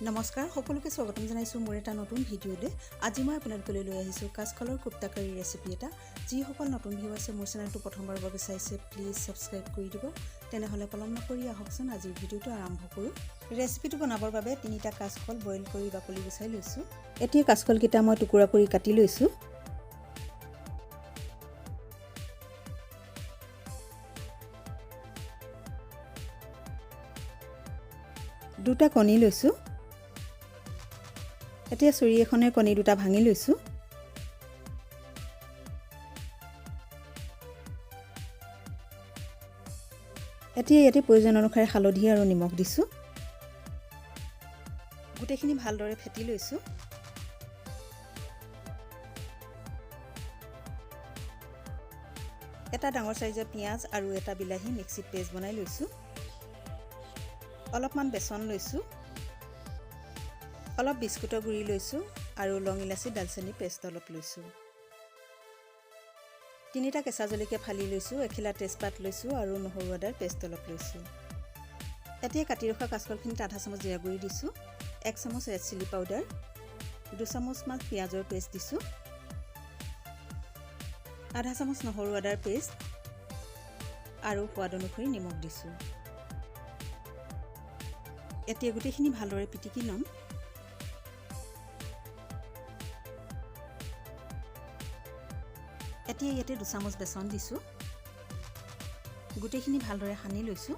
নমস্কাৰ সকলোকে স্বাগতম জনাইছোঁ মোৰ এটা নতুন ভিডিঅ'লৈ। আজি মই আপোনালোকলৈ লৈ আহিছোঁ কাচকলৰ কোপ্তা কাৰী ৰেচিপি এটা। যিসকল নতুন ভিউ আছে মোৰ চেনেলটো প্ৰথমবাৰৰ বাবে চাইছে প্লিজ ছাবস্ক্ৰাইব কৰি দিব। তেনেহ'লে পলম নকৰি আহকচোন আজিৰ ভিডিঅ'টো আৰম্ভ কৰোঁ। ৰেচিপিটো বনাবৰ বাবে 3টা কাচকল বইল কৰি বাকলি গুচাই লৈছোঁ। এতিয়া কাচকলকেইটা মই টুকুৰা কৰি কাটি লৈছোঁ। দুটা কণী লৈছোঁ। এতিয়া চুৰি এখনে কণী দুটা ভাঙি লৈছোঁ। এতিয়া ইয়াতে প্ৰয়োজন অনুসাৰে হালধি আৰু নিমখ দিছোঁ। গোটেইখিনি ভালদৰে ফেটি লৈছোঁ। এটা ডাঙৰ সাইজৰ পিঁয়াজ আৰু এটা বিলাহী মিক্সিত পেষ্ট বনাই লৈছোঁ। অলপমান বেচন লৈছোঁ। অলপ বিস্কুটৰ গুড়ি লৈছোঁ আৰু লং ইলাচি দালচেনি পেষ্ট অলপ লৈছোঁ। 3টা কেঁচা জলকীয়া ফালি লৈছোঁ। এখিলা তেজপাত লৈছোঁ আৰু নহৰু আদাৰ পেষ্ট অলপ লৈছোঁ। এতিয়া কাটি ৰখা কাচকলখিনিত আধা চামুচ জিৰা গুড়ি দিছোঁ। 1 চামুচ ৰেড চিলি পাউডাৰ, 2 চামুচমান পিঁয়াজৰ পেষ্ট দিছোঁ, আধা চামুচ নহৰু আদাৰ পেষ্ট আৰু সোৱাদ অনুসৰি নিমখ দিছোঁ। এতিয়া গোটেইখিনি ভালদৰে পিটিকি ল'ম। এতিয়া ইয়াতে 2 চামুচ বেচন দিছোঁ। গোটেইখিনি ভালদৰে সানি লৈছোঁ।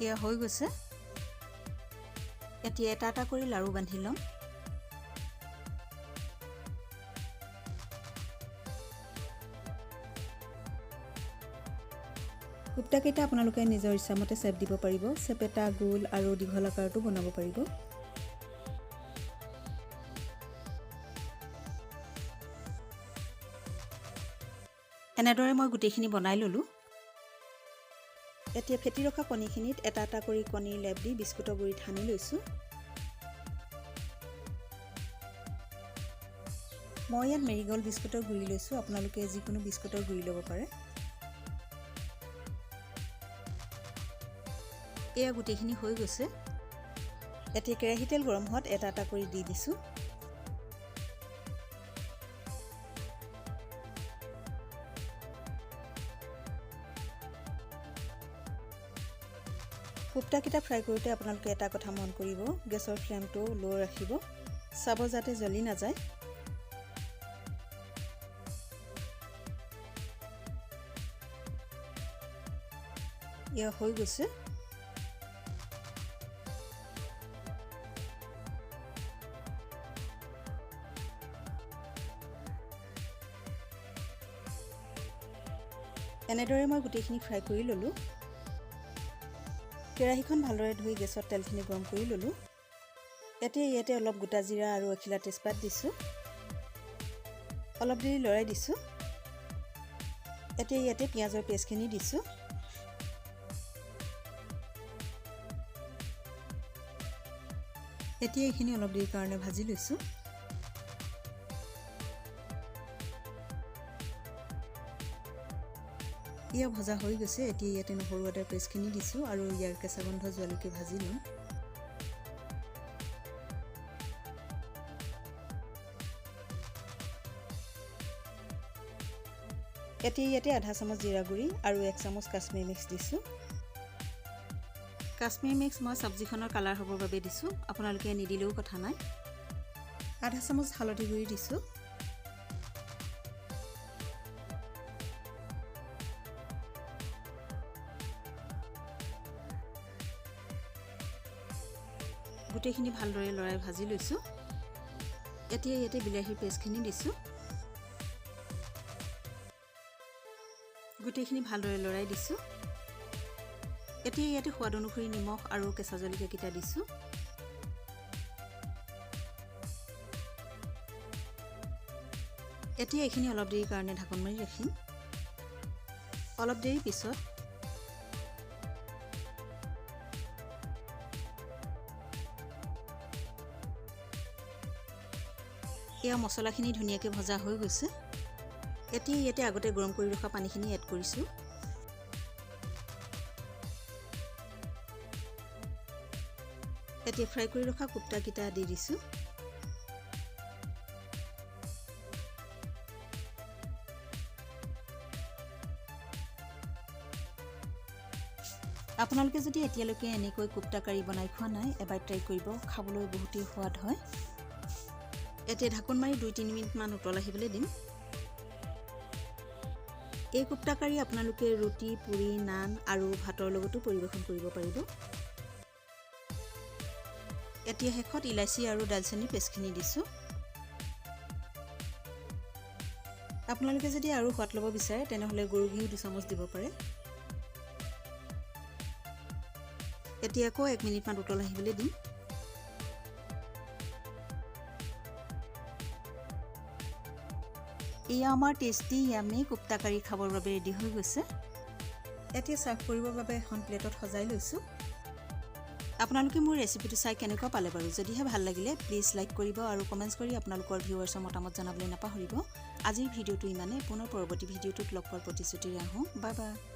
এয়া হৈ গৈছে। এতিয়া এটা এটা কৰি লাৰু বান্ধি ল'ম। কোপ্তাকেইটা আপোনালোকে নিজৰ ইচ্ছামতে চেপ দিব পাৰিব। চেপেটা, গোল আৰু দীঘল আকাৰটো বনাব পাৰিব। এনেদৰে মই গোটেইখিনি বনাই ল'লোঁ। এতিয়া ফেটি ৰখা কণীখিনিত এটা এটা কৰি কণীৰ লেপ দি বিস্কুটৰ গুড়িত সানি লৈছোঁ। মই ইয়াত মেৰিগ'ল্ড বিস্কুটৰ গুড়ি লৈছোঁ। আপোনালোকে যিকোনো বিস্কুটৰ গুড়ি ল'ব পাৰে। এয়া গোটেইখিনি হৈ গৈছে। এতিয়া কেৰাহী তেল গৰম হোৱাত এটা এটা কৰি দি দিছোঁ। কোপ্তাকেইটা ফ্ৰাই কৰোঁতে আপোনালোকে এটা কথা মন কৰিব, গেছৰ ফ্লেমটো ল' ৰাখিব, চাব যাতে জ্বলি নাযায়। এয়া হৈ গৈছে। এনেদৰে মই গোটেইখিনি ফ্ৰাই কৰি ল'লোঁ। কেৰাহীখন ভালদৰে ধুই গেছত তেলখিনি গৰম কৰি ল'লোঁ। এতিয়া ইয়াতে অলপ গোটা জিৰা আৰু এখিলা তেজপাত দিছোঁ। অলপ দেৰি লৰাই দিছোঁ। এতিয়া ইয়াতে পিঁয়াজৰ পেষ্টখিনি দিছোঁ। এতিয়া এইখিনি অলপ দেৰিৰ কাৰণে ভাজি লৈছোঁ। এয়া ভজা হৈ গৈছে। এতিয়া ইয়াতে নহৰু আদাৰ পেষ্টখিনি দিছোঁ আৰু ইয়াৰ কেঁচা গন্ধ যোৱালৈকে ভাজি ল'ম। এতিয়া ইয়াতে আধা চামুচ জিৰা গুড়ি আৰু 1 চামুচ কাশ্মীৰ মিক্স দিছোঁ। কাশ্মীৰ মিক্স মই চব্জিখনৰ কালাৰ হ'বৰ বাবে দিছোঁ। আপোনালোকে নিদিলেও কথা নাই। আধা চামুচ হালধি গুড়ি দিছোঁ। গোটেইখিনি ভালদৰে লৰাই ভাজি লৈছোঁ। এতিয়া ইয়াতে বিলাহীৰ পেষ্টখিনি দিছোঁ। গোটেইখিনি ভালদৰে লৰাই দিছোঁ। এতিয়া ইয়াতে সোৱাদ অনুসৰি নিমখ আৰু কেঁচা জলকীয়াকেইটা দিছোঁ। এতিয়া এইখিনি অলপ দেৰিৰ কাৰণে ঢাকন মাৰি ৰাখিম। অলপ দেৰি পিছত এয়া মছলাখিনি ধুনীয়াকৈ ভজা হৈ গৈছে। এতিয়া ইয়াতে আগতে গৰম কৰি ৰখা পানীখিনি এড কৰিছোঁ। এতিয়া ফ্ৰাই কৰি ৰখা কুপ্তাকিটা দি দিছোঁ। আপোনালোকে যদি এতিয়ালৈকে এনেকৈ কুপ্তা কাৰী বনাই খোৱা নাই এবাৰ ট্ৰাই কৰিব, খাবলৈ বহুতেই সোৱাদ হয়। এতিয়া ঢাকন মাৰি 2-3 মিনিটমান উতল আহিবলৈ দিম। এই কুপ্তা কাৰী আপোনালোকে ৰুটি, পুৰি, নান আৰু ভাতৰ লগতো পৰিৱেশন কৰিব পাৰিব। এতিয়া শেষত ইলাচি আৰু দালচেনি পেষ্টখিনি দিছোঁ। আপোনালোকে যদি আৰু সোৱাদ ল'ব বিচাৰে তেনেহ'লে গৰু ঘিউ 2 চামুচ দিব পাৰে। এতিয়া আকৌ 1 মিনিটমান উতল আহিবলৈ দিম। এয়া আমাৰ টেষ্টি ইয়ামি কুপ্তা কাৰী খাবৰ বাবে ৰেডি হৈ গৈছে। এতিয়া সাৰ্ভ কৰিবৰ বাবে এখন প্লেটত সজাই লৈছোঁ। আপোনালোকে মোৰ ৰেচিপিটো চাই কেনেকুৱা পালে বাৰু? যদিহে ভাল লাগিলে প্লিজ লাইক কৰিব আৰু কমেণ্টছ কৰি আপোনালোকৰ ভিউৱাৰ্ছৰ মতামত জনাবলৈ নাপাহৰিব। আজিৰ ভিডিঅ'টো ইমানে। পুনৰ পৰৱৰ্তী ভিডিঅ'টোত লগ পোৱাৰ প্ৰতিশ্ৰুতিৰে আহোঁ। Bye bye.